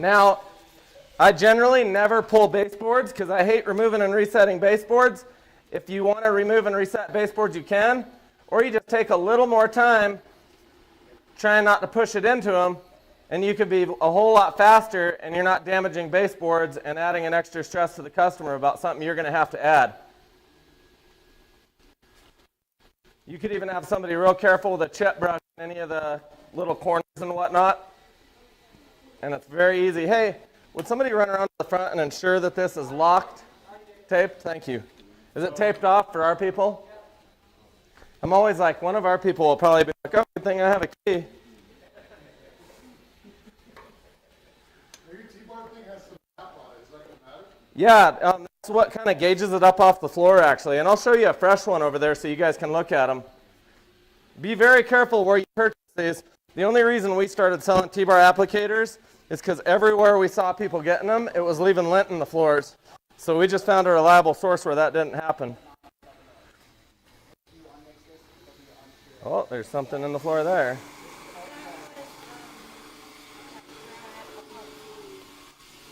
Now, I generally never pull baseboards because I hate removing and resetting baseboards. If you want to remove and reset baseboards, you can. Or you just take a little more time trying not to push it into them, and you could be a whole lot faster, and you're not damaging baseboards and adding an extra stress to the customer about something you're going to have to add. You could even have somebody real careful with a chip brush in any of the little corners and whatnot. And it's very easy. Hey, would somebody run around to the front and ensure that this is locked, taped? Thank you. Is it taped off for our people? I'm always like, one of our people will probably be like, oh, good thing I have a key. Your T-bar thing has some tap on it. Is that going to matter? Yeah, that's what kind of gauges it up off the floor, actually. And I'll show you a fresh one over there so you guys can look at them. Be very careful where you purchase these. The only reason we started selling T-bar applicators is because everywhere we saw people getting them, it was leaving lint in the floors. So we just found a reliable source where that didn't happen. Oh, there's something in the floor there.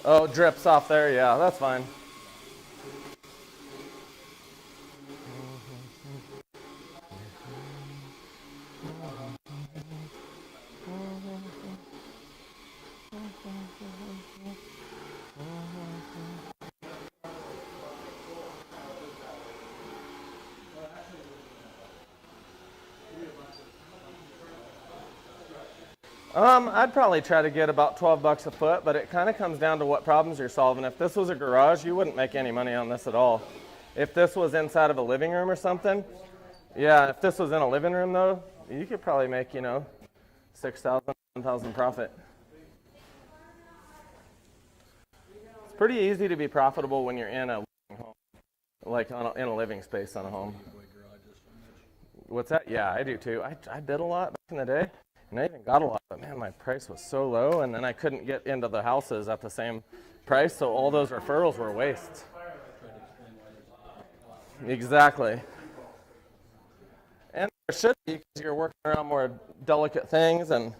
Oh, drips off there. Yeah, that's fine. I'd probably try to get about 12 bucks a foot, but it kind of comes down to what problems you're solving. If this was a garage, you wouldn't make any money on this at all. If this was inside of a living room or something, yeah, if this was in a living room though, you could probably make, you know, 6,000, 7,000 profit. It's pretty easy to be profitable when you're in a living home, like in a living space on a home. What's that? Yeah, I do too. I did a lot back in the day. And I even got a lot, but man, my price was so low, and then I couldn't get into the houses at the same price, so all those referrals were wastes. Exactly. And there should be, because you're working around more delicate things. And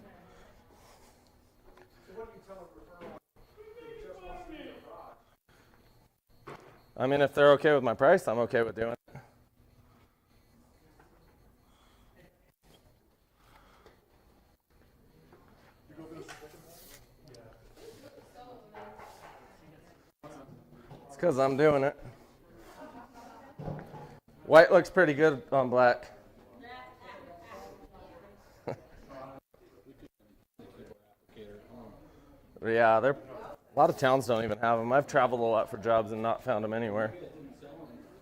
I mean, if they're okay with my price, I'm okay with doing it. Because I'm doing it. White looks pretty good on black. Yeah, a lot of towns don't even have them. I've traveled a lot for jobs and not found them anywhere. So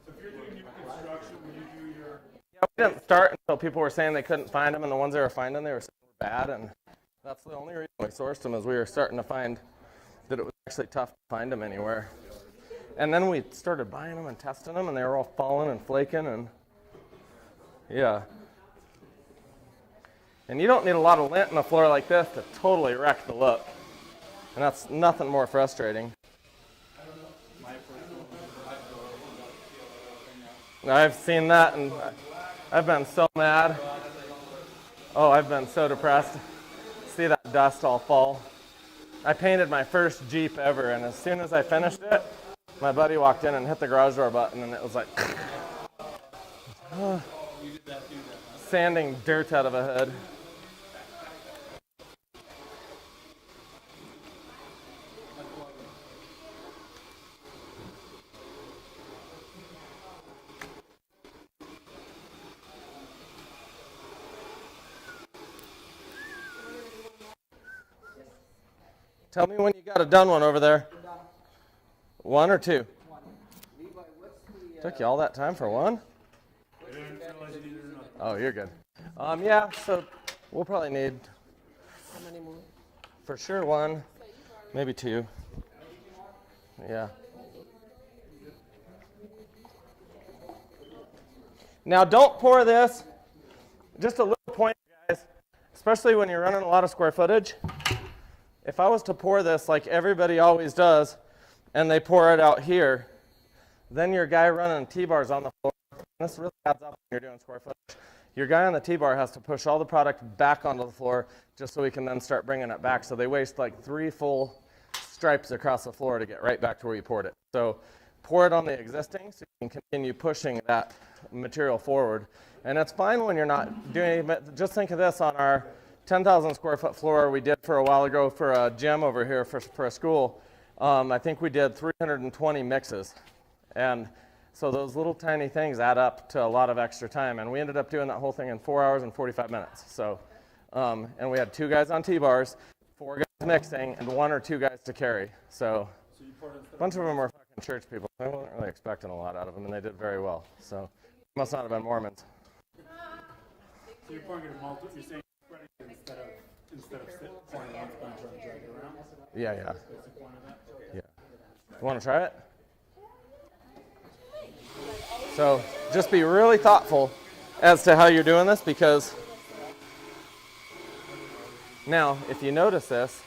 if you're doing new construction, when you do your... Yeah, we didn't start until people were saying they couldn't find them, and the ones they were finding, they were saying were bad, and that's the only reason we sourced them, is we were starting to find that it was actually tough to find them anywhere. And then we started buying them and testing them, and they were all falling and flaking, and yeah. And you don't need a lot of lint in a floor like this to totally wreck the look. And that's nothing more frustrating. I've seen that, and I've been so mad. Oh, I've been so depressed. See that dust all fall. I painted my first Jeep ever, and as soon as I finished it, my buddy walked in and hit the garage door button, and it was like sanding dirt out of a hood. Tell me when you got a done one over there. One or two? Took you all that time for one? Oh, you're good. Yeah, so we'll probably need, How many more? for sure, one, maybe two. Yeah. Now, don't pour this. Just a little point, guys, especially when you're running a lot of square footage. If I was to pour this like everybody always does, and they pour it out here, then your guy running T-bars on the floor, and this really adds up when you're doing square footage. Your guy on the T-bar has to push all the product back onto the floor just so we can then start bringing it back. So they waste like 3 full stripes across the floor to get right back to where you poured it. So pour it on the existing so you can continue pushing that material forward. And it's fine when you're not doing it, but just think of this on our 10,000 square foot floor we did for a while ago for a gym over here for a school. I think we did 320 mixes. And so those little tiny things add up to a lot of extra time. And we ended up doing that whole thing in 4 hours and 45 minutes. So, and we had 2 guys on T-bars, 4 guys mixing, and 1 or 2 guys to carry. So a bunch of them were fucking church people. I wasn't really expecting a lot out of them, and they did very well. So must not have been Mormons. So you're pouring it you're saying spreading it instead of pouring it on the bench and dragging it around? Yeah. That's the basic point of that? Yeah. You want to try it? So just be really thoughtful as to how you're doing this, because now if you notice this,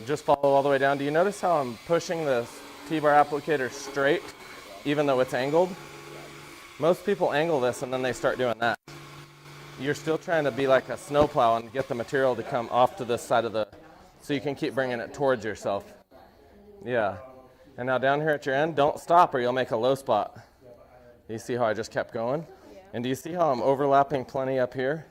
just follow all the way down. Do you notice how I'm pushing the T-bar applicator straight even though it's angled? Most people angle this and then they start doing that. You're still trying to be like a snowplow and get the material to come off to this side of the, so you can keep bringing it towards yourself. Yeah. And now down here at your end, don't stop or you'll make a low spot. You see how I just kept going? And do you see how I'm overlapping plenty up here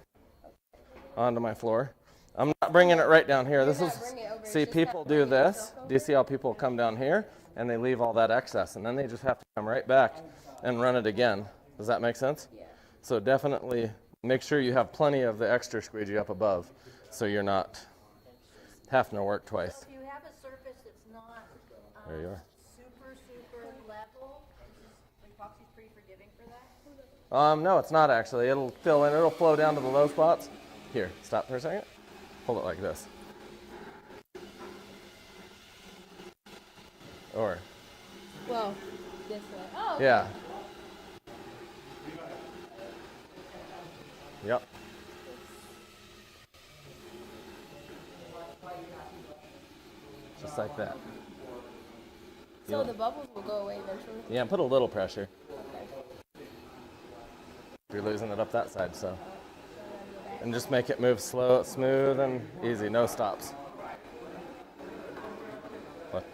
onto my floor? I'm not bringing it right down here. This is, see, people do this. Do you see how people come down here and they leave all that excess, and then they just have to come right back and run it again. Does that make sense? Yeah. So definitely make sure you have plenty of the extra squeegee up above so you're not having to work twice. So if you have a surface that's not There you are. super level, is epoxy pretty forgiving for that? No, it's not actually. It'll fill in. It'll flow down to the low spots. Here, stop for a second. Hold it like this. Or. Well, this way. Oh. Yeah. Yep. Just like that. So the bubbles will go away eventually? Yeah, put a little pressure. You're losing it up that side, so. And just make it move slow, smooth, and easy. No stops. What?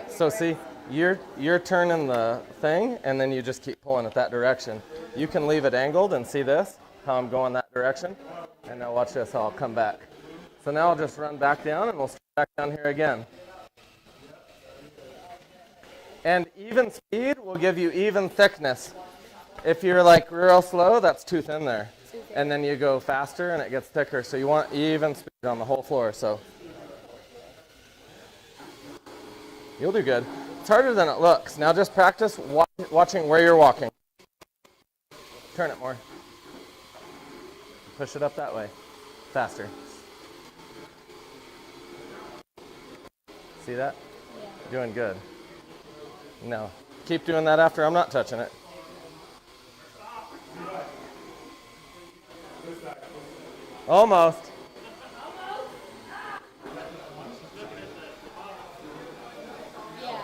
So see, you're turning the thing, and then you just keep pulling it that direction. You can leave it angled and see this, how I'm going that direction. And now watch this, how I'll come back. So now I'll just run back down, and we'll start back down here again. And even speed will give you even thickness. If you're like real slow, that's too thin there. And then you go faster and it gets thicker. So you want even speed on the whole floor. So you'll do good. It's harder than it looks. Now just practice watching where you're walking. Turn it more. Push it up that way. Faster. See that? Yeah. Doing good. No. Keep doing that after I'm not touching it. Almost. Yeah.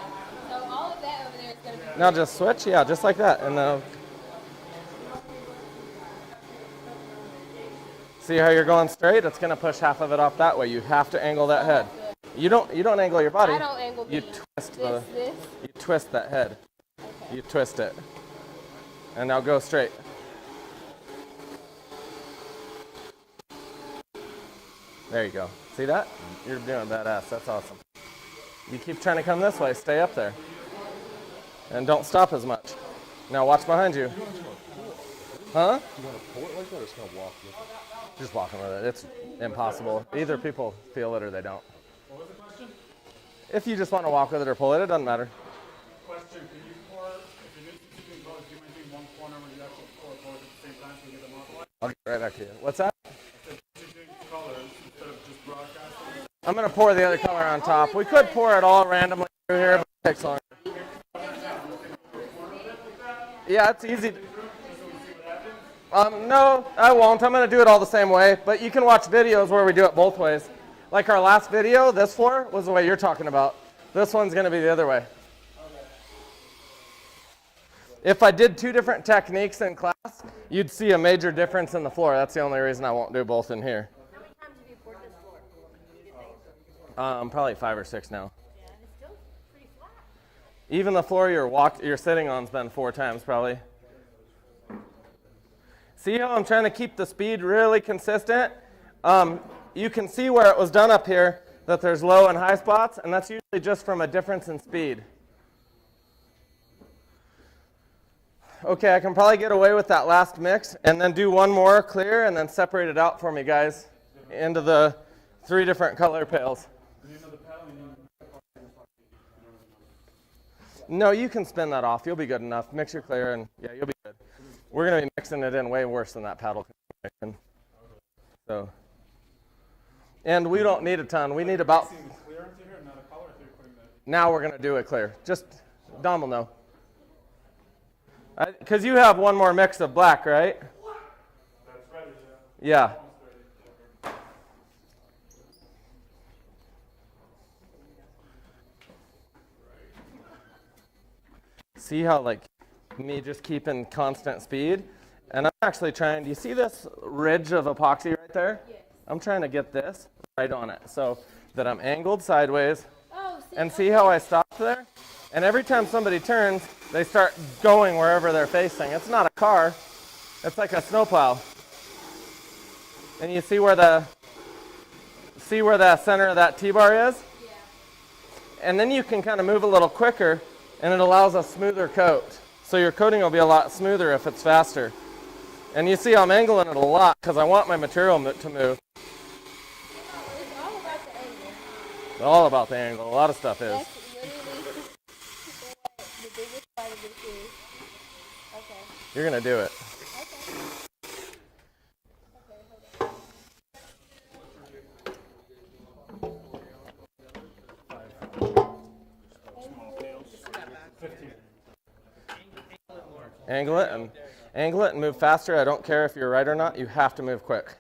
So all of that over there is going to be... Now just switch, yeah, just like that. And see how you're going straight? It's going to push half of it off that way. You have to angle that head. You don't angle your body. I don't angle you twist this. You twist that head. Okay. You twist it. And now go straight. There you go. See that? You're doing badass. That's awesome. You keep trying to come this way. Stay up there. And don't stop as much. Now watch behind you. Huh? You want to pull it like that or just kind of walk with it? Just walking with it. It's impossible. Either people feel it or they don't. What was the question? If you just want to walk with it or pull it, it doesn't matter. Question, can you pour, if you're doing two colors, do you mind doing one corner when you actually pour both at the same time so you get them off? I'll get right back to you. What's that? If you're doing colors instead of just broadcasting. I'm going to pour the other color on top. We could pour it all randomly through here, but it takes longer. Yeah, it's easy. No, I won't. I'm going to do it all the same way, but you can watch videos where we do it both ways. Like our last video, this floor was the way you're talking about. This one's going to be the other way. If I did two different techniques in class, you'd see a major difference in the floor. That's the only reason I won't do both in here. How many times have you poured this floor? Probably 5 or 6 now. Yeah, and it's still pretty flat. Even the floor you're sitting on's been 4 times probably. See how I'm trying to keep the speed really consistent? You can see where it was done up here that there's low and high spots, and that's usually just from a difference in speed. Okay, I can probably get away with that last mix and then do one more clear and then separate it out for me, guys, into the 3 different color pails. No, you can spin that off. You'll be good enough. Mix your clear and yeah, you'll be good. We're going to be mixing it in way worse than that paddle combination. So, and we don't need a ton. We need about. Now we're going to do it clear. Just Dom will know. Because you have one more mix of black, right? That's ready, Yeah. See how like me just keeping constant speed? And I'm actually trying, do you see this ridge of epoxy right there? Yes. I'm trying to get this right on it so that I'm angled sideways. Oh, And see how I stopped there? And every time somebody turns, they start going wherever they're facing. It's not a car. It's like a snowplow. And you see where the center of that T-bar is? Yeah. And then you can kind of move a little quicker, and it allows a smoother coat. So your coating will be a lot smoother if it's faster. And you see I'm angling it a lot because I want my material to move. It's all about the angle. It's all about the angle. A lot of stuff is. That's literally the biggest part of this is. Okay. You're going to do it. Okay. Okay, hold on. Angle it and move faster. I don't care if you're right or not. You have to move quick.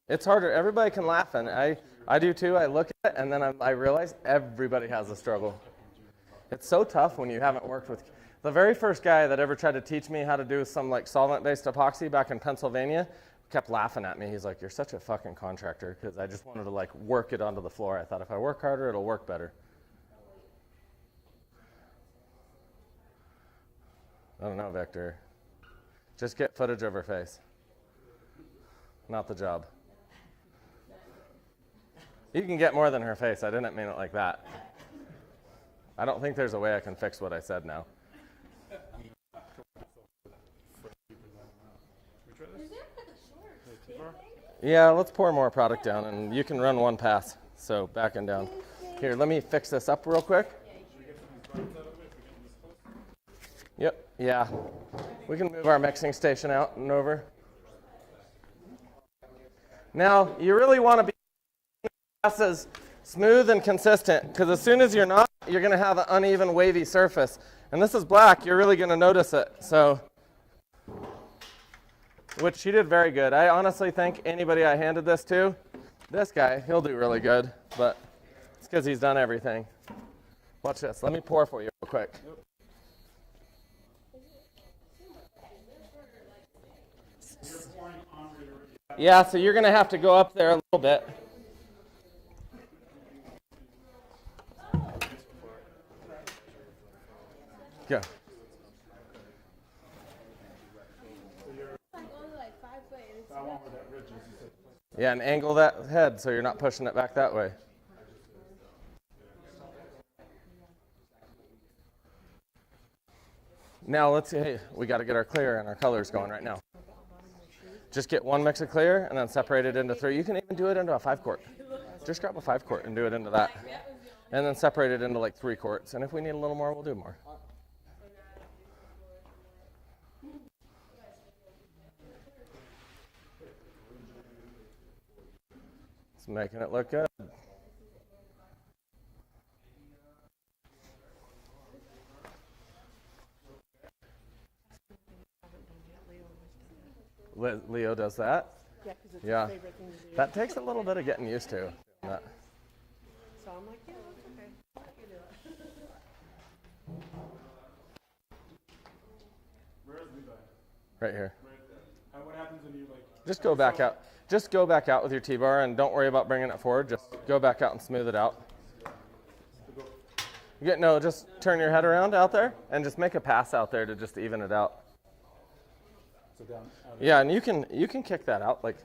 It's harder. Everybody can laugh, and I do too. I look at it, and then I realize everybody has a struggle. It's so tough when you haven't worked with. The very first guy that ever tried to teach me how to do some like solvent-based epoxy back in Pennsylvania kept laughing at me. He's like, "You're such a fucking contractor," because I just wanted to like work it onto the floor. I thought if I work harder, it'll work better. I don't know, Victor. Just get footage of her face. Not the job. You can get more than her face. I didn't mean it like that. I don't think there's a way I can fix what I said now. Yeah, let's pour more product down, and you can run one pass. So back and down. Here, let me fix this up real quick. Yep, yeah. We can move our mixing station out and over. Now, you really want to be as smooth and consistent, because as soon as you're not, you're going to have an uneven, wavy surface. And this is black, you're really going to notice it. So, which she did very good. I honestly think anybody I handed this to, this guy, he'll do really good, but it's because he's done everything. Watch this. Let me pour for you real quick. Yeah, so you're going to have to go up there a little bit. Go. Yeah, and angle that head so you're not pushing it back that way. Now let's see, hey, we got to get our clear and our colors going right now. Just get one mix of clear and then separate it into 3. You can even do it into a 5-quart. Just grab a 5-quart and do it into that. And then separate it into like 3 quarts. And if we need a little more, we'll do more. It's making it look good. Leo does that? Yeah, because it's Yeah. his favorite thing to do. That takes a little bit of getting used to. So I'm like, yeah, that's okay. I can do it. Where is Levi? Right here. What happens in when you like. Just go back out. Just go back out with your T-bar and don't worry about bringing it forward. Just go back out and smooth it out. No, just turn your head around out there and just make a pass out there to just even it out. So down. Yeah, and you can kick that out like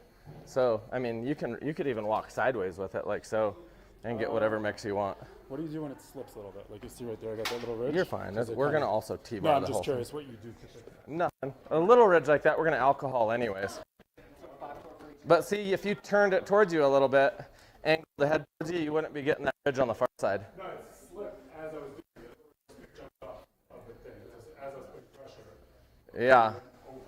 so. I mean, you could even walk sideways with it like so, and get whatever mix you want. What do you do when it slips a little bit? Like you see right there, I got that little ridge. You're fine. We're gonna also No, T-bar I'm the just whole curious thing. what you do to it. Nothing. A little ridge like that, we're gonna alcohol anyways. But see, if you turned it towards you a little bit, angled the head towards you, you wouldn't be getting that ridge on the far side. No, it slipped as I was doing it. It jumped off of the thing just as I was putting pressure Yeah. over.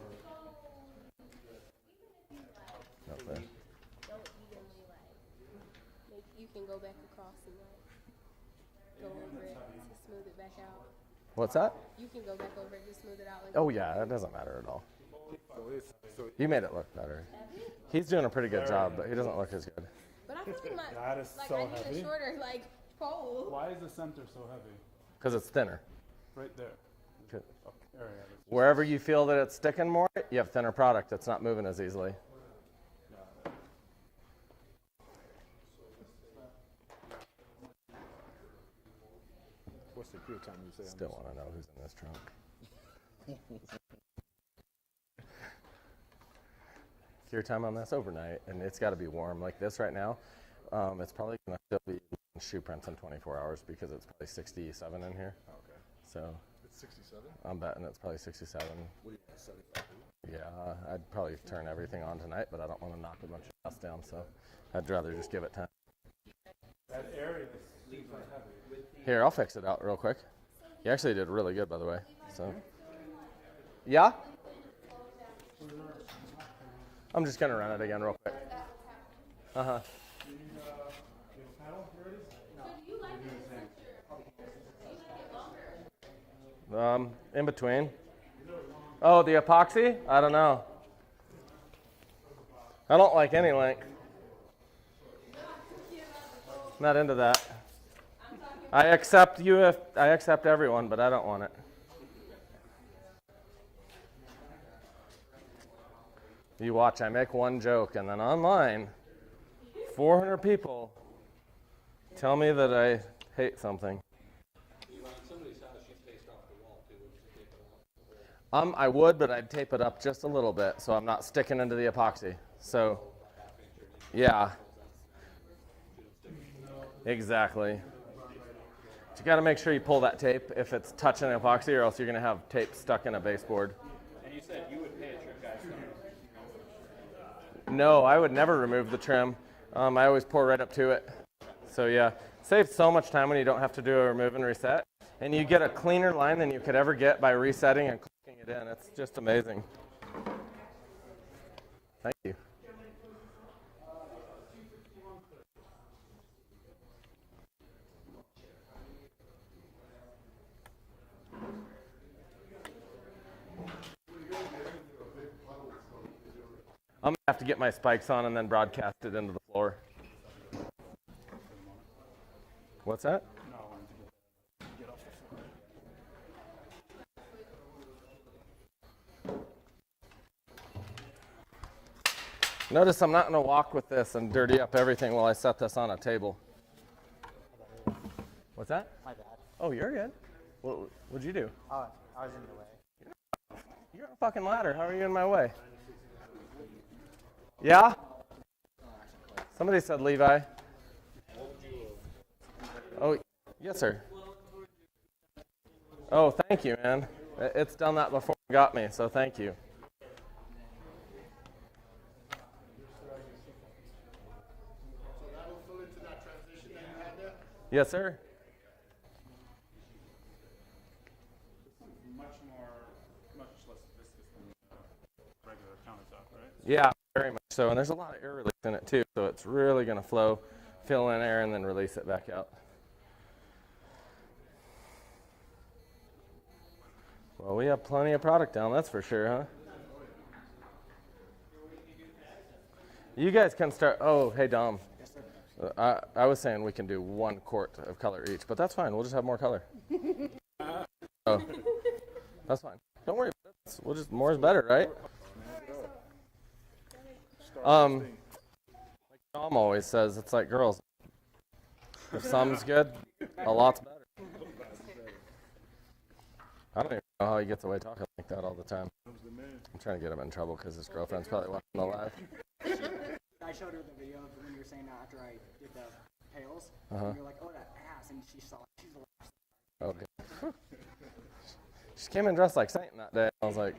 Don't evenly you can go back across and go over it to smooth it back out. What's that? You can go back over it to smooth it out. Like Oh yeah, that doesn't matter at all. You made it look better. He's doing a pretty good job, but he doesn't look as good. But I feel like That is like so I need heavy. a shorter pole. Why is the center so heavy? Because it's thinner. Right there. Good. Area. Wherever you feel that it's sticking more, you have thinner product that's not moving as easily. What's the cure time you say? Still want to know who's in this trunk. Cure time on this overnight, and it's got to be warm like this right now. It's probably going to still be in shoe prints in 24 hours because it's probably 67 in here. Okay. So It's 67? I'm betting it's probably 67. What do you want, 75? Yeah, I'd probably turn everything on tonight, but I don't want to knock a bunch of dust down, so I'd rather just give it time. That area is super heavy. Here, I'll fix it out real quick. You actually did really good, by the way. So, yeah? I'm just going to run it again real quick. Uh-huh. In between. Oh, the epoxy? I don't know. I don't like any length. Not into that. I accept you if I accept everyone, but I don't want it. You watch, I make one joke, and then online, 400 people tell me that I hate something. I would, but I'd tape it up just a little bit so I'm not sticking into the epoxy. So, yeah. Exactly. But you got to make sure you pull that tape if it's touching the epoxy, or else you're going to have tape stuck in a baseboard. And you said you would pay a trim guy. No, I would never remove the trim. I always pour right up to it. So yeah, saves so much time when you don't have to do a remove and reset. And you get a cleaner line than you could ever get by resetting and clicking it in. It's just amazing. Thank you. I'm going to have to get my spikes on and then broadcast it into the floor. What's that? No, I wanted to get off the floor. Notice I'm not going to walk with this and dirty up everything while I set this on a table. What's that? My bad. Oh, you're good. What'd you do? Oh, I was in the way. You're on a fucking ladder. How are you in my way? Yeah? Somebody said Levi. Oh, yes, sir. Oh, thank you, man. It's done that before it got me, so thank you. So that'll fill into that transition that you had there? Yes, sir. Much less viscous than regular countertop, right? Yeah, very much so. And there's a lot of air release in it, too, so it's really going to flow, fill in air, and then release it back out. Well, we have plenty of product down, that's for sure, huh? You guys can start. Oh, hey, Dom. I was saying we can do 1 quart of color each, but that's fine. We'll just have more color. Oh, that's fine. Don't worry about it. We'll just, more is better, right? Like Tom always says, it's like girls. If some's good, a lot's better. I don't even know how he gets away talking like that all the time. I'm trying to get him in trouble because his girlfriend's probably watching the live. I showed her the video of when you were saying after I did the pails. Uh-huh. And you're like, oh, that ass. And she saw it. She's the last. Okay. She came in dressed like Satan that day. I was like,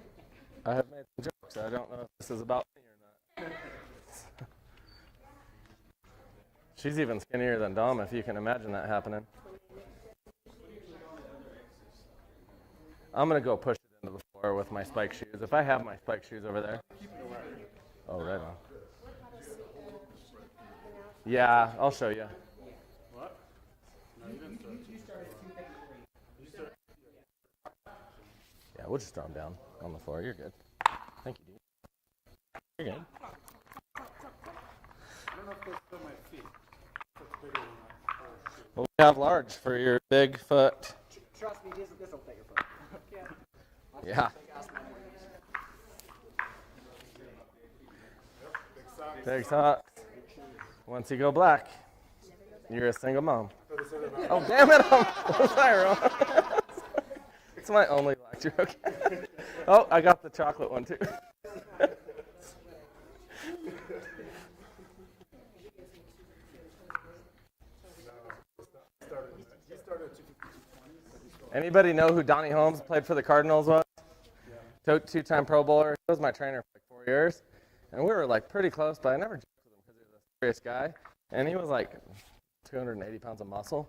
I have made some jokes. I don't know if this is about me or not. She's even skinnier than Dom, if you can imagine that happening. I'm going to go push it into the floor with my spike shoes. If I have my spike shoes over there. Oh, right on. Yeah, I'll show you. What? No, you didn't start. Yeah, we'll just throw them down on the floor. You're good. Thank you, dude. You're good. I don't know if those fit my feet. That's bigger than my shoe. Well, we have large for your big foot. Trust me, this will fit your foot. Yeah. Big socks. Once you go black, you're a single mom. Oh, damn it. Was I wrong? It's my only black joke. Oh, I got the chocolate one, too. Anybody know who Donnie Holmes played for the Cardinals was? Two-time Pro Bowler. He was my trainer for like 4 years. And we were like pretty close, but I never joked with him because he was a serious guy. And he was like 280 pounds of muscle.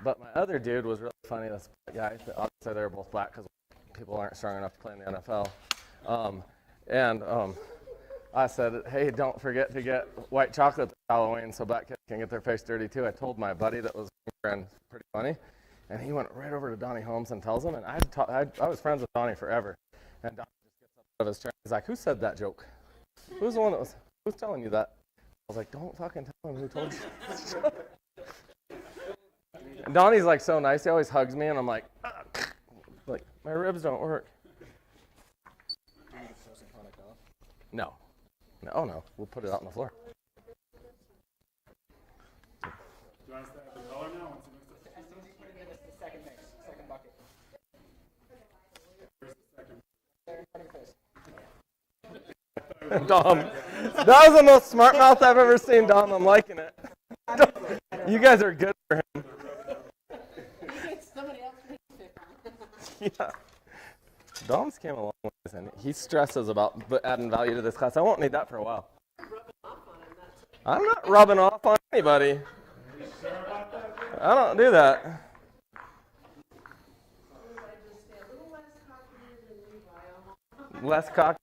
But my other dude was really funny. This guy, obviously they were both black because people aren't strong enough to play in the NFL. I said, hey, don't forget to get white chocolate for Halloween so black kids can get their face dirty too. I told my buddy that was pretty funny. And he went right over to Donnie Holmes and tells him. And I was friends with Donnie forever. And Donnie just gets up out of his chair. He's like, who said that joke? Who's the one that was, who's telling you that? I was like, don't fucking tell him who told you. And Donnie's like so nice. He always hugs me. And I'm like, my ribs don't work. No. Oh, no. We'll put it out on the floor. Do you want us to add the color now? Once you mix it? This is the second mix, second bucket. Where's the second? Dom. That was the most smart mouth I've ever seen, Dom. I'm liking it. You guys are good for him. Somebody else makes it. Yeah. Dom's came a long ways, and he stresses about adding value to this class. I won't need that for a while. I'm not rubbing off on anybody. I don't do that. Less cocky.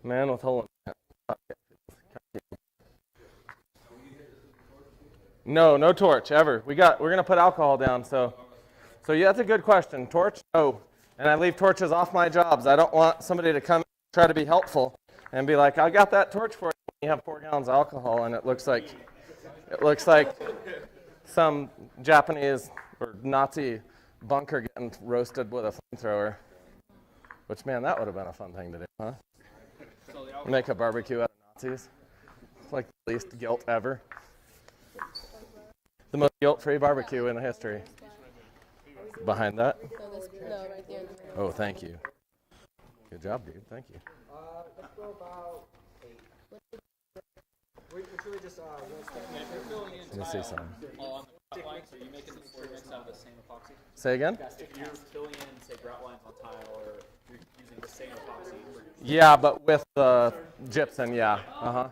Man with hole in No torch ever. We're gonna put alcohol down. So yeah, that's a good question. Torch? No. And I leave torches off my jobs. I don't want somebody to come and try to be helpful and be like, I got that torch for you. You have 4 gallons of alcohol, and it looks like some Japanese or Nazi bunker getting roasted with a flamethrower. Which, man, that would have been a fun thing to do, huh? Make a barbecue out of Nazis. It's like the least guilt ever. The most guilt-free barbecue in history. Behind that? No, right there. Oh, thank you. Good job, dude. Thank you. Let's go about 8. It's really just If you're filling in Let me see tile some. on the grout lines, are you making the floor mix out of the same epoxy? Say again? If you're filling in, say, grout lines on tile, or you're using the same epoxy for Yeah, but with gypsum, yeah. Uh-huh.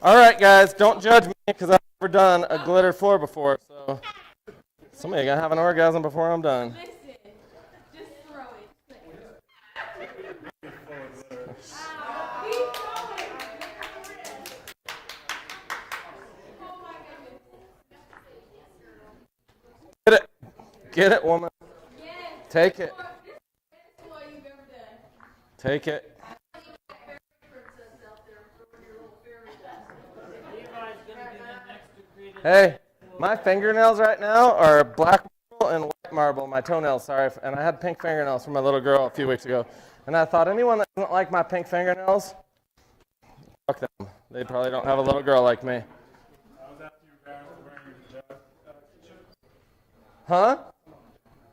All right, guys, don't judge me because I've never done a glitter floor before. So somebody gonna have an orgasm before I'm done. Listen, just throw it. Get it, woman. Take it. Take it. Hey, my fingernails right now are black marble and white marble. My toenails, sorry, and I had pink fingernails from my little girl a few weeks ago. And I thought, anyone that doesn't like my pink fingernails, fuck them. They probably don't have a little girl like me. I was after your parents were wearing the Huh?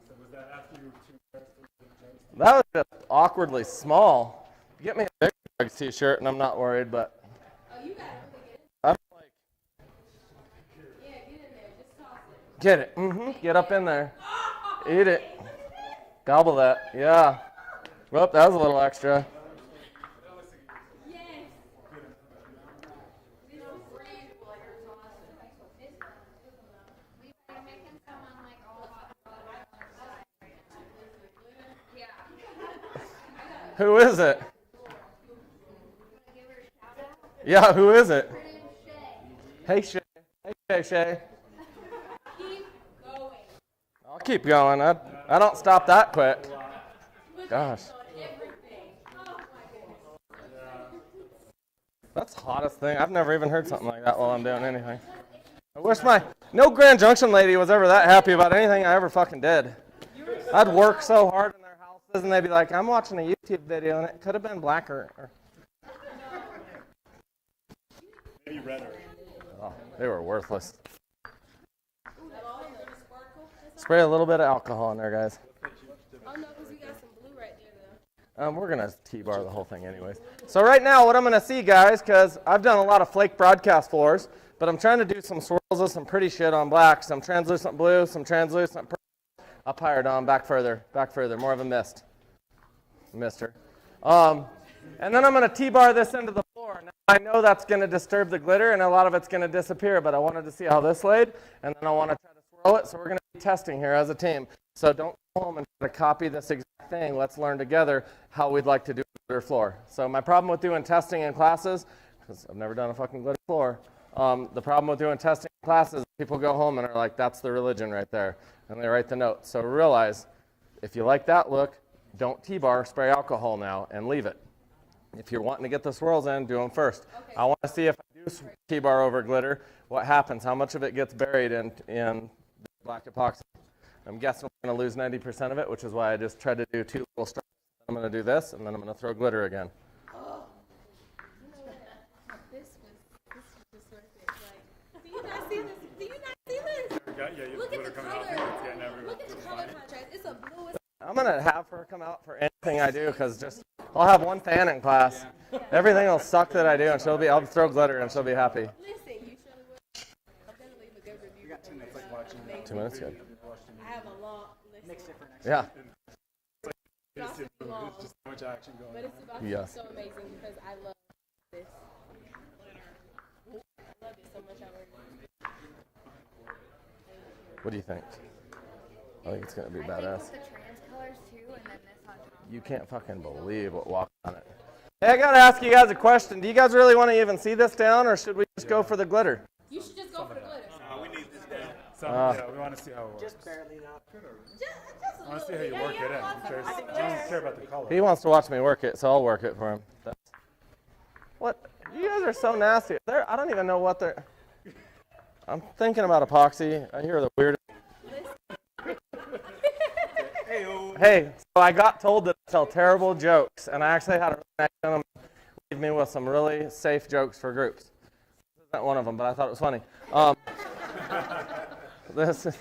So was that after you were too embarrassed to wear the jugs? That was just awkwardly small. Get me a big Drugs t-shirt and I'm not worried, but Oh, you got it. Okay, I'm like, get it. Yeah, get in there. Just toss it. get it. Get up in there. Eat it. Gobble that. Yeah. Well, that was a little extra. Yes. This is brand new, like you're tossing. We gotta make him come on like all yeah. Who is it? Give her a shout out. Yeah, who is it? Her name's Shay. Hey, Shay. Hey, Shay. Keep going. I'll keep going. I don't stop that quick. Gosh. On everything. Oh my goodness. That's the hottest thing. I've never even heard something like that while I'm doing anything. I wish no Grand Junction lady was ever that happy about anything I ever fucking did. I'd work so hard in their houses and they'd be like, I'm watching a YouTube video and it could have been blacker. Maybe redder. Oh, they were worthless. Spray a little bit of alcohol in there, guys. Oh no, because we got some blue right there though. We're going to T-bar the whole thing anyways. So right now what I'm going to see, guys, because I've done a lot of flake broadcast floors, but I'm trying to do some swirls of some pretty shit on black, some translucent blue, some translucent purple. Up higher, Dom, back further, more of a mist. Mister. And then I'm going to T-bar this into the floor. Now, I know that's going to disturb the glitter, and a lot of it's going to disappear, but I wanted to see how this laid, and then I want to try to swirl it, so we're going to be testing here as a team. So don't go home and try to copy this exact thing. Let's learn together how we'd like to do a glitter floor. So my problem with doing testing in classes, because I've never done a fucking glitter floor, the problem with doing testing in classes is people go home and are like, that's the religion right there, and they write the notes. So realize, if you like that look, don't T-bar, spray alcohol now, and leave it. If you're wanting to get the swirls in, do them first. Okay. I want to see if I do T-bar over glitter, what happens, how much of it gets buried in black epoxy. I'm guessing we're going to lose 90% of it, which is why I just tried to do 2 little strokes. I'm going to do this, and then I'm going to throw glitter again. This was just worth it. Like, do you not see this? Do you not see this? Yeah, you Look have at the glitter coming off. color. It's getting everywhere. Look at the color contrast. It's a blue. I'm going to have her come out for anything I do, because I'll have one fan in class. Everything will suck that I do, and I'll throw glitter, and she'll be happy. Listen, you surely will. I'm gonna leave a good review. You got 2 minutes. Like watching 2 minutes, good. I have a long list. Mix it for next Yeah. It's long, There's just so much action going but on. it's about to Yes. be so amazing because I love this. I love it so much. I work. What do you think? I think it's going to be I badass. think with the trans colors too, and then this on top. You can't fucking believe what walked on it. Hey, I got to ask you guys a question. Do you guys really want to even see this down, or should we just go for the glitter? You should just go for the glitter. So, yeah, we want to see how it works. Just barely though. Just I want to see how you work it in. I'm curious. I don't care about the color. He wants to watch me work it, so I'll work it for him. What? You guys are so nasty. I don't even know what they're... I'm thinking about epoxy. I hear the weirdest... Hey, so I got told that I tell terrible jokes, and I actually had a really nice gentleman leave me with some really safe jokes for groups. This isn't one of them, but I thought it was funny. This is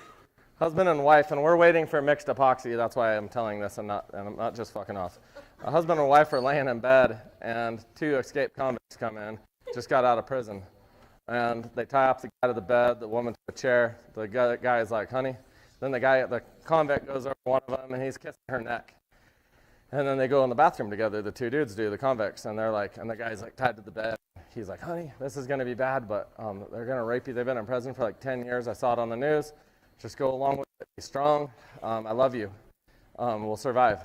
husband and wife, and we're waiting for mixed epoxy. That's why I'm telling this, and I'm not just fucking off. A husband and wife are laying in bed, and 2 escaped convicts come in, just got out of prison. And they tie up the guy to the bed, the woman to a chair. The guy is like, honey. Then the convict goes over to one of them, and he's kissing her neck. And then they go in the bathroom together, the 2 dudes do, the convicts, and the guy's like tied to the bed. He's like, honey, this is going to be bad, but they're going to rape you. They've been in prison for like 10 years. I saw it on the news. Just go along with it. Be strong. I love you. We'll survive.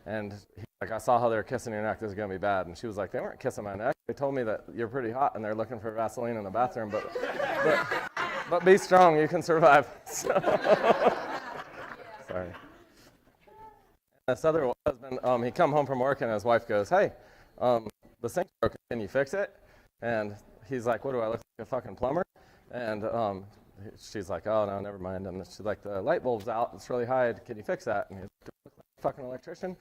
And he's like, I saw how they were kissing your neck. This is going to be bad. And she was like, they weren't kissing my neck. They told me that you're pretty hot, and they're looking for Vaseline in the bathroom. But be strong. You can survive. So. Sorry. This other husband, he come home from work, and his wife goes, hey, the sink's broken. Can you fix it? And he's like, what do I look like, a fucking plumber? And she's like, oh, no, never mind. And she's like, the light bulb's out. It's really high. Can you fix that? And he's like, do I look like a fucking electrician?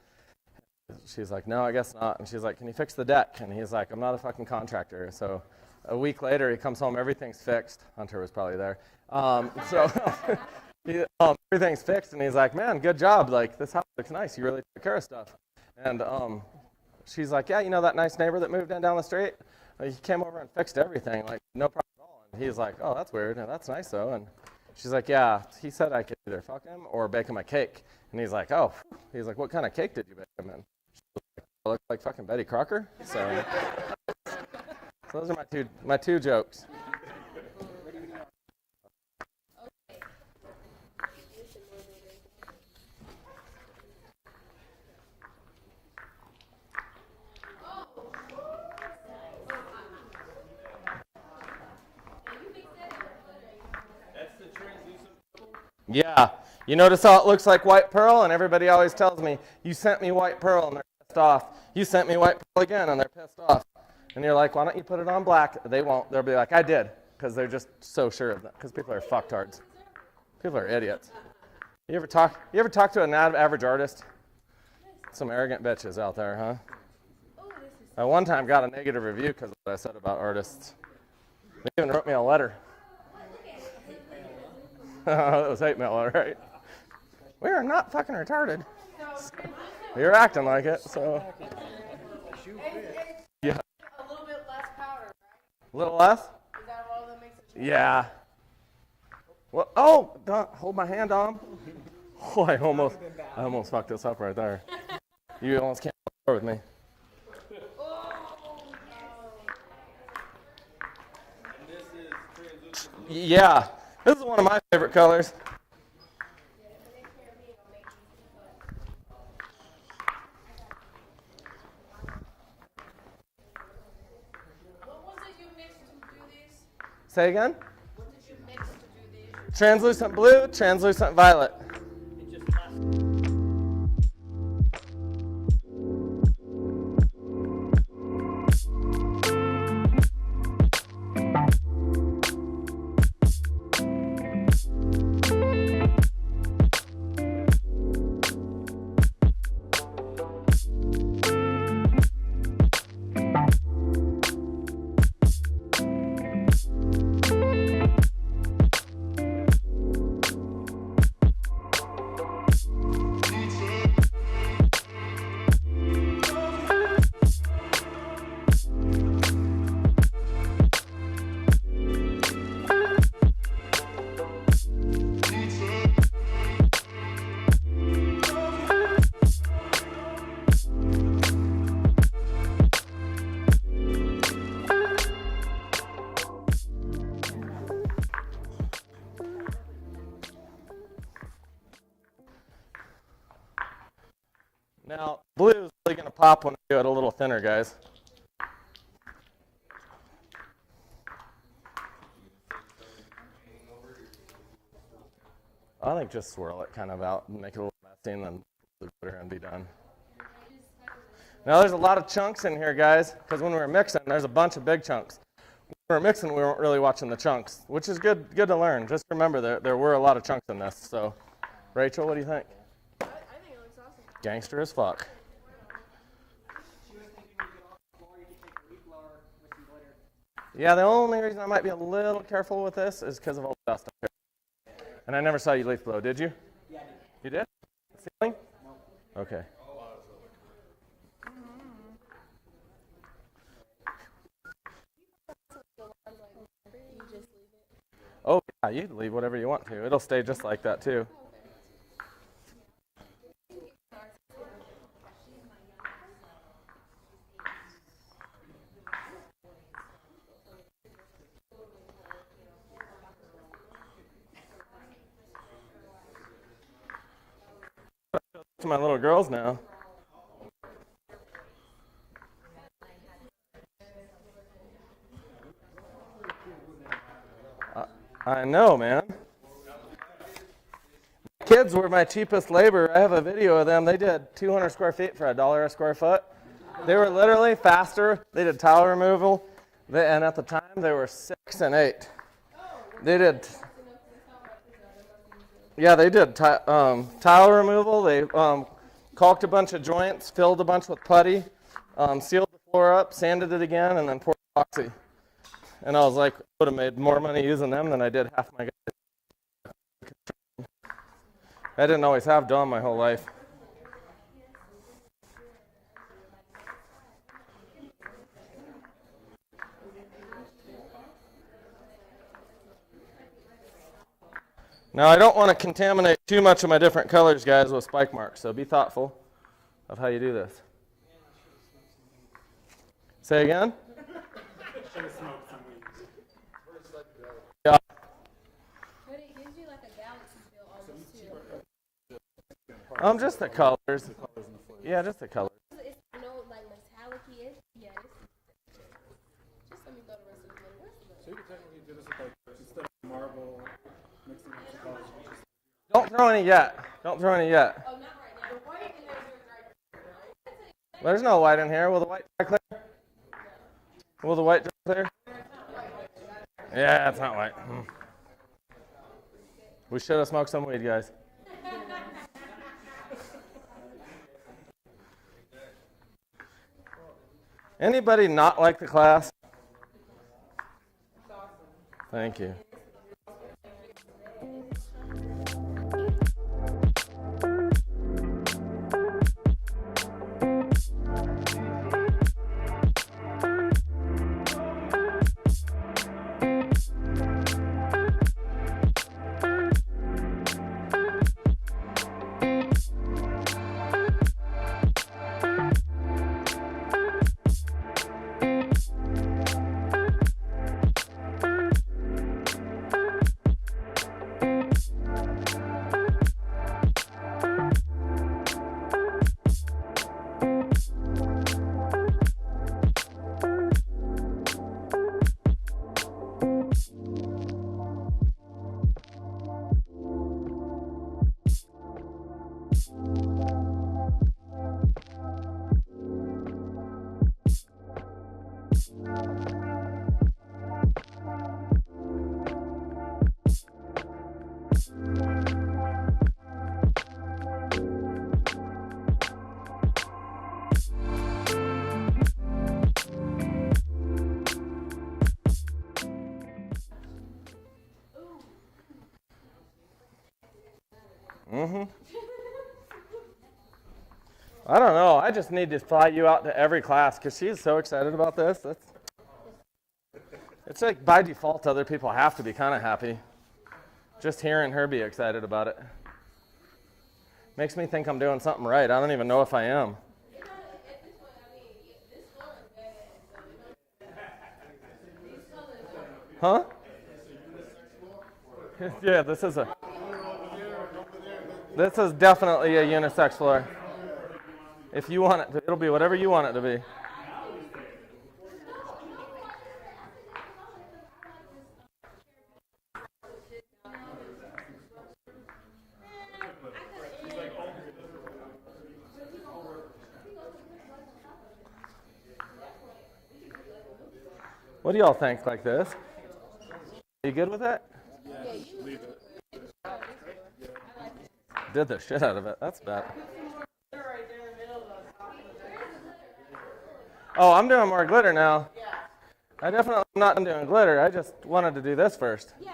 she's like, no, I guess not. And she's like, can you fix the deck? And he's like, I'm not a fucking contractor. So a week later, he comes home, everything's fixed. Hunter was probably there. Everything's fixed, and he's like, man, good job. Like, this house looks nice. You really took care of stuff. And she's like, yeah, you know that nice neighbor that moved in down the street? He came over and fixed everything, like, no problem at all. And he's like, oh, that's weird. And that's nice, though. And she's like, yeah, he said I could either fuck him or bake him a cake. And he's like, oh. He's like, what kind of cake did you bake him in? She's like, I look like fucking Betty Crocker. So those are my two jokes. Yeah. You notice how it looks like white pearl? And everybody always tells me, you sent me white pearl, and they're pissed off. You sent me white pearl again, and they're pissed off. And you're like, why don't you put it on black? They won't. They'll be like, I did, because they're just so sure of that. Because people are fucktards. People are idiots. You ever talk to an average artist? Some arrogant bitches out there, huh? I one time got a negative review because of what I said about artists. They even wrote me a letter. That was hate mail, all right. We are not fucking retarded. You're acting like it, so. Yeah. A little bit less powder, right? A little less? Is that all that makes it change? Yeah. Well, oh, don't hold my hand on. Oh, I almost fucked this up right there. You almost can't go with me. Yeah, this is one of my favorite colors. What was it you mixed to do these? Say again? What did you mix to do these? Translucent blue, translucent violet. Now, blue is really going to pop when I do it a little thinner, guys. I think just swirl it kind of out and make it a little messy and then the butter and be done. Now, there's a lot of chunks in here, guys, because when we were mixing, there's a bunch of big chunks. When we were mixing, we weren't really watching the chunks, which is good to learn. Just remember there were a lot of chunks in this. So, Rachel, what do you think? I think it looks awesome. Gangster as fuck. She was thinking you get off the floor, you could take a leaf blower with some glitter. Yeah, the only reason I might be a little careful with this is because of all the dust up here. And I never saw you leaf blow, did you? Yeah, I did. You did? The ceiling? No. Okay. Oh, yeah, you can leave whatever you want to. It'll stay just like that, too. To my little girls now. I know, man. Kids were my cheapest labor. I have a video of them. They did 200 square feet for $1 a square foot. They were literally faster. They did tile removal, and at the time they were 6 and 8. They did. Yeah, they did tile removal. They caulked a bunch of joints, filled a bunch with putty, sealed the floor up, sanded it again, and then poured epoxy. And I was like, I would have made more money using them than I did half my guys. I didn't always have Dawn my whole life. Now, I don't want to contaminate too much of my different colors, guys, with spike marks, so be thoughtful of how you do this. Say again? Should have smoked some weed. Yeah. But it gives you like a galaxy feel almost too. Just the colors. Yeah, just the colors. It's no like metallic-y. Yeah. Just let me throw the rest of the glitter. Where's the glitter? So you could technically do this with like, instead of marble, mixing up the colors. Don't throw any yet. Don't throw any yet. Oh, not right now. The white in there is right there, right? There's no white in here. Will the white dry clear? Will the white dry clear? Yeah, it's not white. We should have smoked some weed, guys. Anybody not like the class? Thank you. I don't know. I just need to fly you out to every class because she's so excited about this. It's like by default, other people have to be kind of happy. Just hearing her be excited about it makes me think I'm doing something right. I don't even know if I am. Huh? Yeah, this is definitely a unisex floor. If you want it to, it'll be whatever you want it to be. What do y'all think like this? You good with that? Did the shit out of it. That's bad. Oh, I'm doing more glitter now. I definitely am not doing glitter. I just wanted to do this first. Yeah.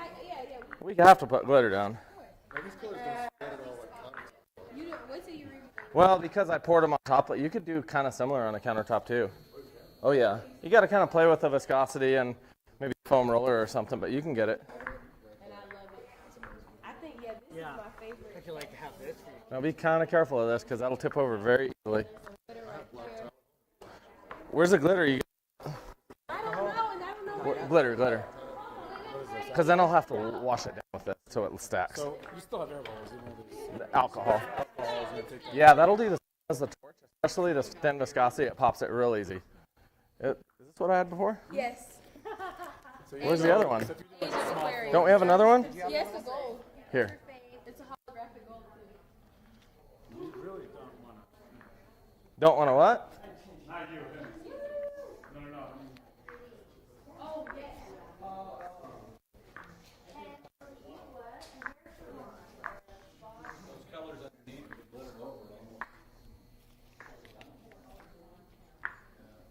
We have to put glitter down. You don't wait till you read. Well, because I poured them on top, but you could do kind of similar on a countertop too. Oh yeah. You got to kind of play with the viscosity and maybe a foam roller or something, but you can get it. And I love it. I think this is my favorite. I could like to have this. Now be kind of careful of this because that'll tip over very easily. Where's the glitter? I don't know. Glitter. Because then I'll have to wash it down with it so it stacks. So you still have air bubbles, you know, there's The alcohol. alcohol is going to take Yeah, that'll do the same as the torch, especially the thin viscosity. It pops it real easy. Is this what I had before? Yes. Where's the other one? So if you do like a small floor, Don't we have another one? Yes, the gold. Here. It's a holographic gold. you really Don't don't want to. want to what? Not you, him. No. I mean, Oh, yeah.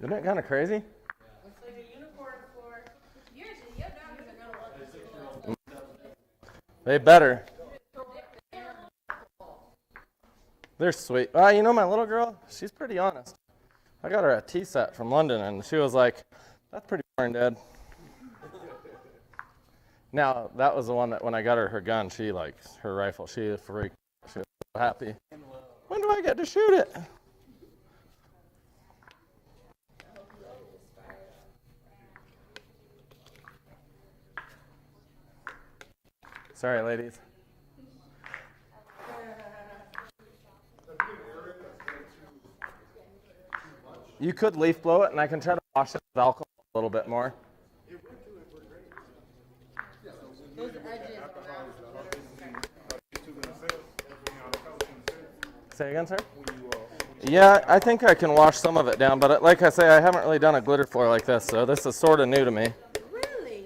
Isn't it kind of crazy? Looks like a unicorn floor. Your dogs are gonna want this. They better. They're sweet. You know my little girl? She's pretty honest. I got her a tea set from London, and she was like, "That's pretty boring, Dad." Now, that was the one that when I got her gun, she likes her rifle. She freaked. She was so happy. When do I get to shoot it? Sorry, ladies. You could leaf blow it, and I can try to wash it with alcohol a little bit more. Those edges. Say again, sir? Yeah, I think I can wash some of it down, but like I say, I haven't really done a glitter floor like this, so this is sort of new to me. Really?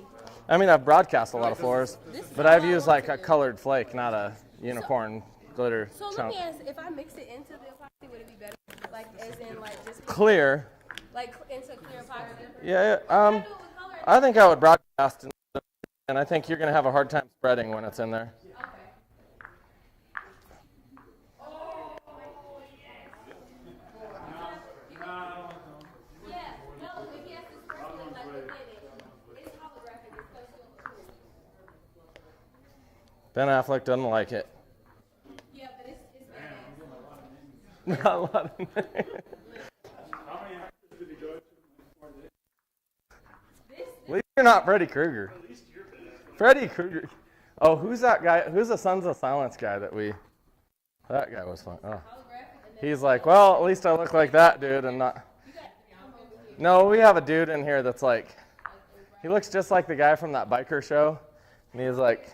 I mean, I've broadcast a lot of floors, but I've used like a colored flake, not a unicorn glitter So let chunk. me ask, if I mix it into the epoxy, would it be better? Like, as in, like, just Clear. like into clear epoxy? Yeah, I think I would broadcast, and I think you're going to have a hard time spreading when it's in there. Ben Affleck doesn't like it. Yeah, but it's Not a lot in there. How many actors did he go to before this? At least you're not Freddy Krueger. Freddy Krueger. Oh, who's that guy? Who's the Sons of Silence guy that we... That guy was fun. Oh. He's like, well, at least I look like that dude and not... No, we have a dude in here that's like... He looks just like the guy from that biker show. And he's like...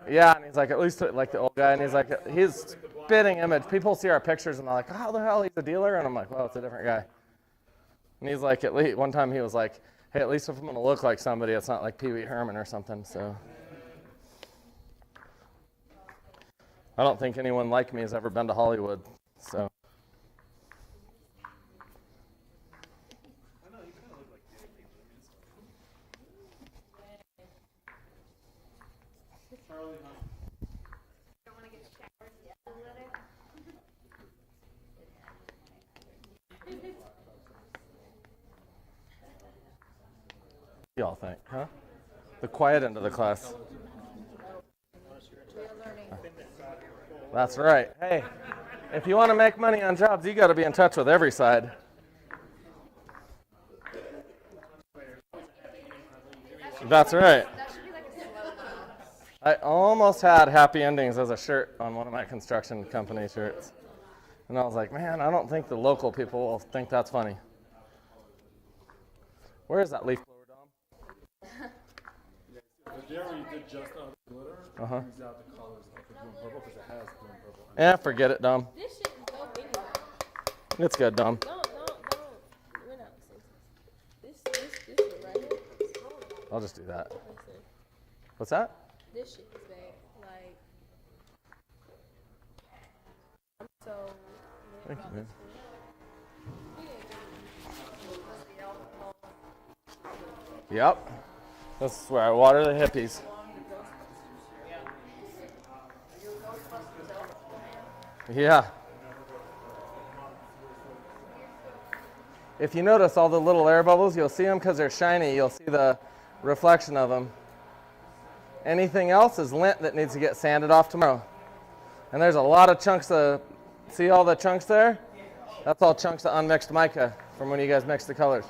Yeah, and he's like, at least like the old guy. And he's like, he's spitting image. People see our pictures and they're like, how the hell, he's a dealer? And I'm like, well, it's a different guy. And he's like, at least, one time he was like, hey, at least if I'm going to look like somebody, it's not like Pee Wee Herman or something, so. I don't think anyone like me has ever been to Hollywood, so. Y'all think, huh? The quiet end of the class. That's right. Hey, if you want to make money on jobs, you got to be in touch with every side. That's right. I almost had happy endings as a shirt on one of my construction company shirts. And I was like, man, I don't think the local people will think that's funny. Where is that leaf blower, Dom? There when you did just out the glitter, Uh-huh. use out the colors like the blue and purple because it has blue and purple. Yeah, forget it, Dom. This shit is dope anyway. It's good, Dom. Don't. We're not listening to this. This shit right here. I'll just do that. Listen, What's that? this shit is bad. Like, I'm so. Thank you, man. Yep. This is where I water the hippies. Yeah. If you notice all the little air bubbles, you'll see them because they're shiny. You'll see the reflection of them. Anything else is lint that needs to get sanded off tomorrow. And there's a lot of chunks of, see all the chunks there? That's all chunks of unmixed mica from when you guys mix the colors.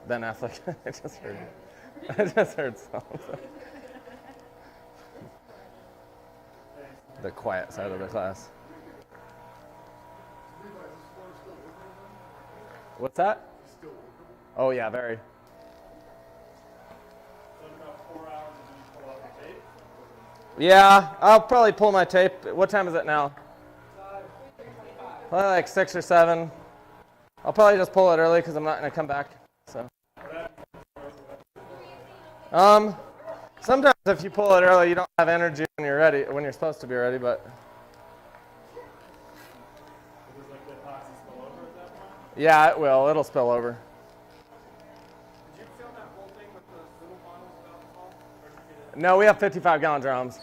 Ben Affleck. I just heard something. The quiet side of the class. What's that? Oh yeah, very. Yeah, I'll probably pull my tape. What time is it now? Probably like 6 or 7. I'll probably just pull it early because I'm not going to come back. So. Sometimes if you pull it early, you don't have energy when you're ready, when you're supposed to be ready. But Yeah, it will. It'll spill over. Did you fill that whole thing with the little bottles of alcohol? Or did you get it? No, we have 55-gallon drums.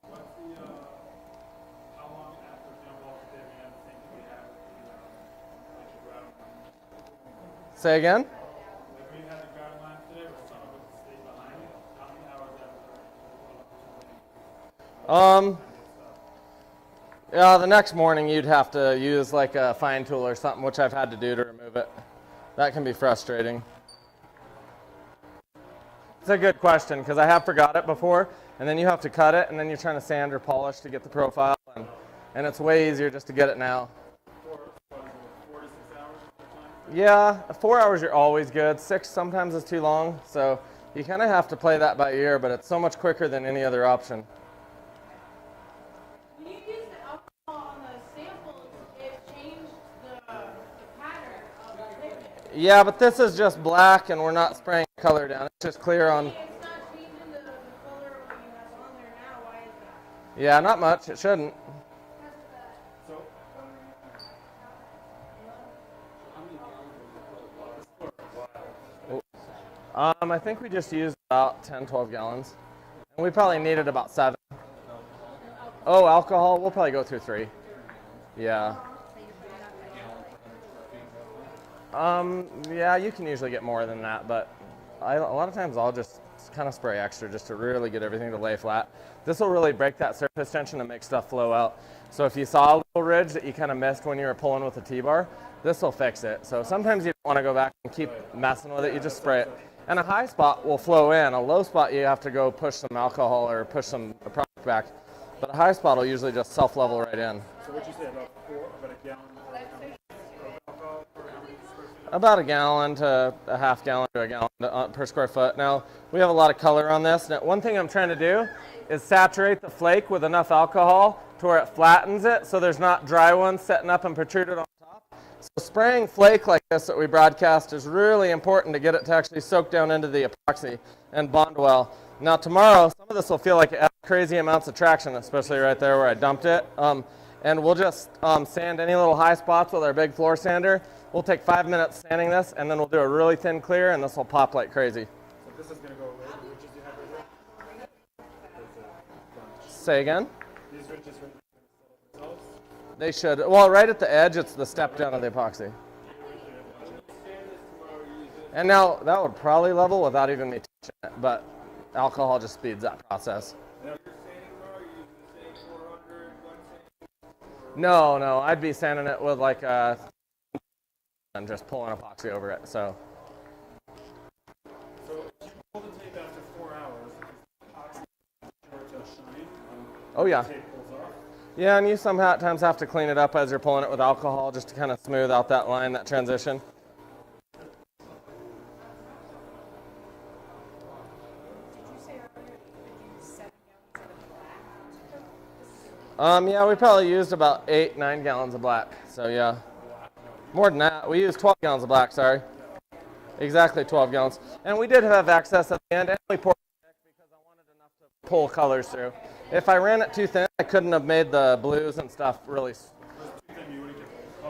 What's the, how long after jump off did we have the thing that we have with the ground? Say again? Like we had the ground line today where some of it stayed behind. How many hours after? Yeah, the next morning you'd have to use like a fine tool or something, which I've had to do to remove it. That can be frustrating. It's a good question because I have forgot it before, and then you have to cut it, and then you're trying to sand or polish to get the profile, and it's way easier just to get it now. 4 to 6 hours at a time? Yeah, 4 hours you're always good. 6 sometimes is too long, so you kind of have to play that by ear, but it's so much quicker than any other option. When you use the alcohol on the samples, it changed the pattern of the pigment. Yeah, but this is just black, and we're not spraying color down. It's just clear on. It's not changing the color what you have on there now. Why is that? Yeah, not much. It shouldn't. So, I think we just used about 10, 12 gallons. And we probably needed about 7. Oh, alcohol? We'll probably go through 3. Yeah. Yeah, you can usually get more than that, but a lot of times I'll just kind of spray extra just to really get everything to lay flat. This will really break that surface tension and make stuff flow out. So if you saw a little ridge that you kind of missed when you were pulling with the T-bar, this will fix it. So sometimes you don't want to go back and keep messing with it, you just spray it. And a high spot will flow in. A low spot you have to go push some alcohol or push some product back. But a high spot will usually just self-level right in. so what'd you say, about a gallon or how many of alcohol or how many square feet? About a gallon to a half gallon to a gallon per square foot. Now, we have a lot of color on this. Now, one thing I'm trying to do is saturate the flake with enough alcohol to where it flattens it so there's not dry ones setting up and protruded on top. So spraying flake like this that we broadcast is really important to get it to actually soak down into the epoxy and bond well. Now tomorrow, some of this will feel like it has crazy amounts of traction, especially right there where I dumped it. And we'll just sand any little high spots with our big floor sander. We'll take 5 minutes sanding this, and then we'll do a really thin clear, and this will pop like crazy. So this is going to go away, the ridges you have right here? Say again? These ridges right here themselves? They should. Well, right at the edge, it's the step down of the epoxy. And now that would probably level without even me touching it, but alcohol just speeds that process. No, I'd be sanding it with like a and just pulling epoxy over it. So So if you pull the tape after 4 hours, is the epoxy sure to shine? oh yeah. The tape pulls off? Yeah, and you sometimes have to clean it up as you're pulling it with alcohol just to kind of smooth out that line, that transition. Yeah, we probably used about 8, 9 gallons of black. So yeah, more than that. We used 12 gallons of black, sorry. Exactly 12 gallons. And we did have excess at the end, and we poured it because I wanted enough to pull colors through. If I ran it too thin, I couldn't have made the blues and stuff really.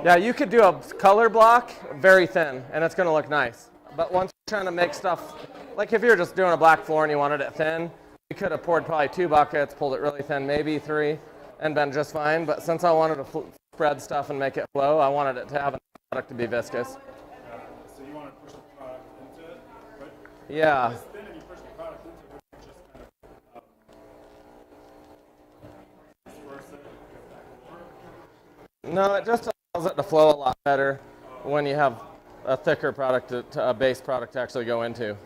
Yeah, you could do a color block very thin, and it's going to look nice. But once you're trying to make stuff, like if you're just doing a black floor and you wanted it thin, you could have poured probably 2 buckets, pulled it really thin, maybe 3, and been just fine. But since I wanted to spread stuff and make it flow, I wanted it to have a product to be viscous. So you want to push the product into it, right? Yeah. It's thin and you push the product into it, but you just kind of disperse it back over. No, it just allows it to flow a lot better when you have a thicker product, a base product to actually go into.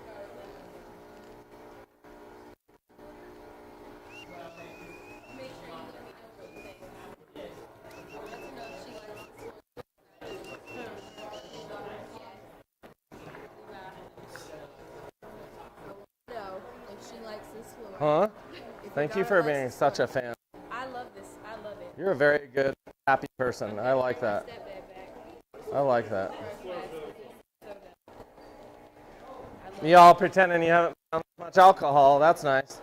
If she likes this floor. Huh? Thank you for being such a fan. I love this. I love it. You're a very good, happy person. I like that. Step that back. I like that. Y'all pretending you haven't found much alcohol. That's nice.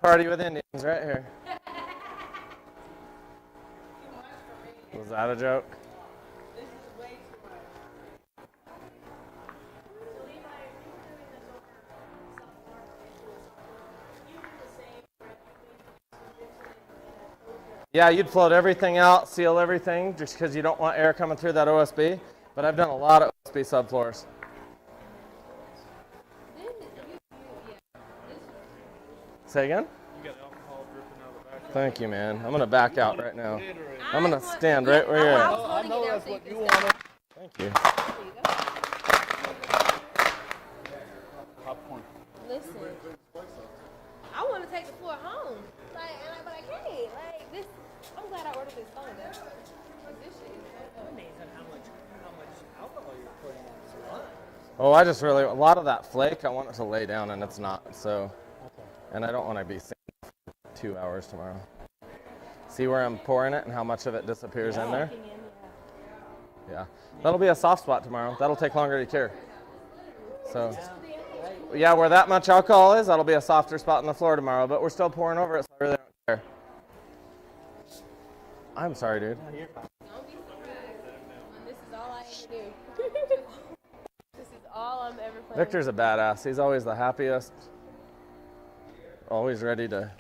party with Indians right here. Was that a joke? This is way too much. So Levi, if you're doing this over sophomore, you do the same, right? You make some Yeah, you'd float everything out, seal everything, just because you don't want air coming through that OSB. But I've done a lot of OSB subfloors. Say again? You got alcohol dripping out of the back. Thank you, man. I'm going to back out right now. I'm going to stand right where you're at. I know that's what you want. Thank you. Popcorn. Listen, I want to take the floor home, but I can't. Like this, I'm glad I ordered this phone. This shit is amazing. How much alcohol you're putting in this wine. Oh, I just really, a lot of that flake, I want it to lay down, and it's not. So, and I don't want to be sitting for 2 hours tomorrow. See where I'm pouring it and how much of it disappears in there? Yeah. That'll be a soft spot tomorrow. That'll take longer to cure. So, yeah, where that much alcohol is, that'll be a softer spot in the floor tomorrow, but we're still pouring over it, so I really don't care. I'm sorry, dude. Don't be surprised when this is all I ever do. This is all I'm ever playing. Victor's a badass. He's always the happiest. Always ready to.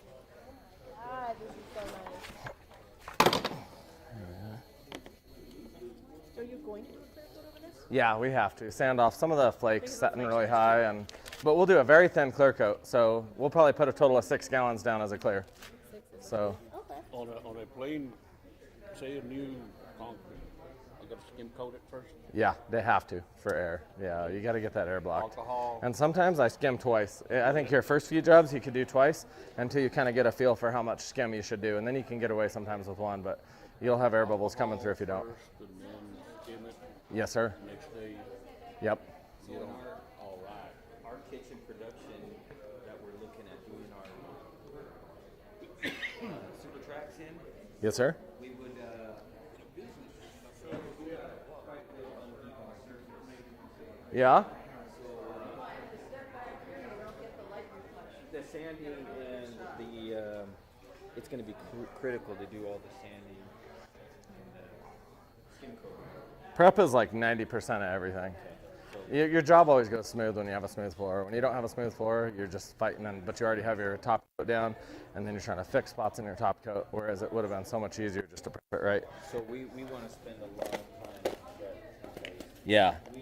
God, this is so nice. Are you going to do a clear coat over this? Yeah, we have to sand off some of the flakes setting really high, but we'll do a very thin clear coat. So we'll probably put a total of 6 gallons down as a clear. So On a plain, say a new concrete, I got to skim coat it first. yeah, they have to for air. Yeah, you got to get that air blocked. Alcohol. And sometimes I skim twice. I think your first few jobs you could do twice until you kind of get a feel for how much skim you should do, and then you can get away sometimes with one. But you'll have air bubbles coming through if you don't. First, and then skim it. Yes, sir. Next day, Yep. So in our kitchen production that we're looking at doing our super tracks in, Yes, sir. we would Yeah. the sanding and the it's going to be critical to do all the sanding and skim coating. Prep is like 90% of everything. Your job always goes smooth when you have a smooth floor. When you don't have a smooth floor, you're just fighting, but you already have your top coat down, and then you're trying to fix spots in your top coat, whereas it would have been so much easier just to prep it right. So we want to spend a lot of time to prep. Yeah. They're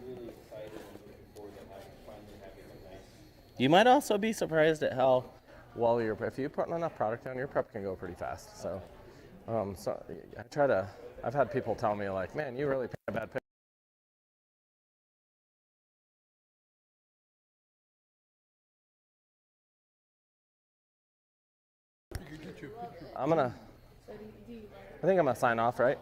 really excited and looking forward to finally having a nice. You might also be surprised at how well if you put enough product on, your prep can go pretty fast. So, I've had people tell me like, man, you really paint a bad picture. I think I'm gonna sign off, right?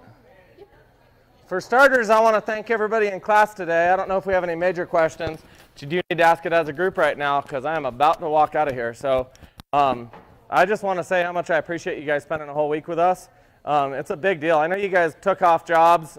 For starters, I want to thank everybody in class today. I don't know if we have any major questions, but you do need to ask it as a group right now because I am about to walk out of here. So I just want to say how much I appreciate you guys spending a whole week with us. It's a big deal. I know you guys took off jobs,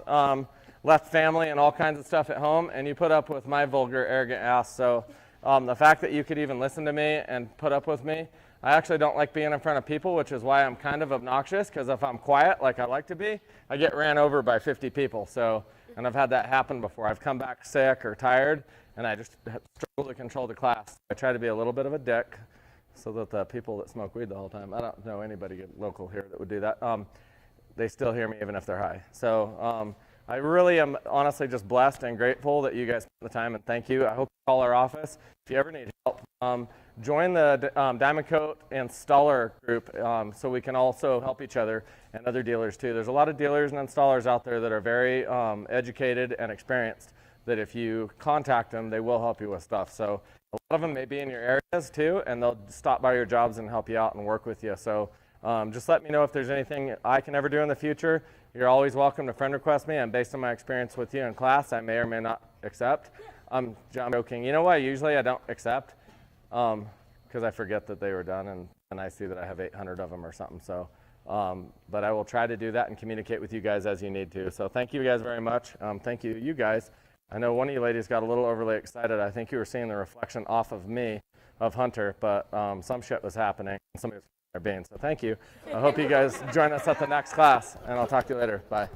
left family and all kinds of stuff at home, and you put up with my vulgar, arrogant ass. So the fact that you could even listen to me and put up with me, I actually don't like being in front of people, which is why I'm kind of obnoxious, because if I'm quiet like I like to be, I get ran over by 50 people. So, and I've had that happen before. I've come back sick or tired, and I just struggle to control the class. I try to be a little bit of a dick so that the people that smoke weed the whole time, I don't know anybody local here that would do that. They still hear me even if they're high. So I really am honestly just blessed and grateful that you guys spent the time, and thank you. I hope you call our office if you ever need help. Join the Diamond Coat installer group so we can also help each other and other dealers too. There's a lot of dealers and installers out there that are very educated and experienced that if you contact them, they will help you with stuff. So a lot of them may be in your areas too, and they'll stop by your jobs and help you out and work with you. So just let me know if there's anything I can ever do in the future. You're always welcome to friend request me, and based on my experience with you in class, I may or may not accept. I'm joking. You know why usually I don't accept? Because I forget that they were done, and I see that I have 800 of them or something. So, but I will try to do that and communicate with you guys as you need to. So thank you guys very much. Thank you guys. I know one of you ladies got a little overly excited. I think you were seeing the reflection off of me, of Hunter, but some shit was happening. Somebody was their beans. So thank you. I hope you guys join us at the next class, and I'll talk to you later. Bye.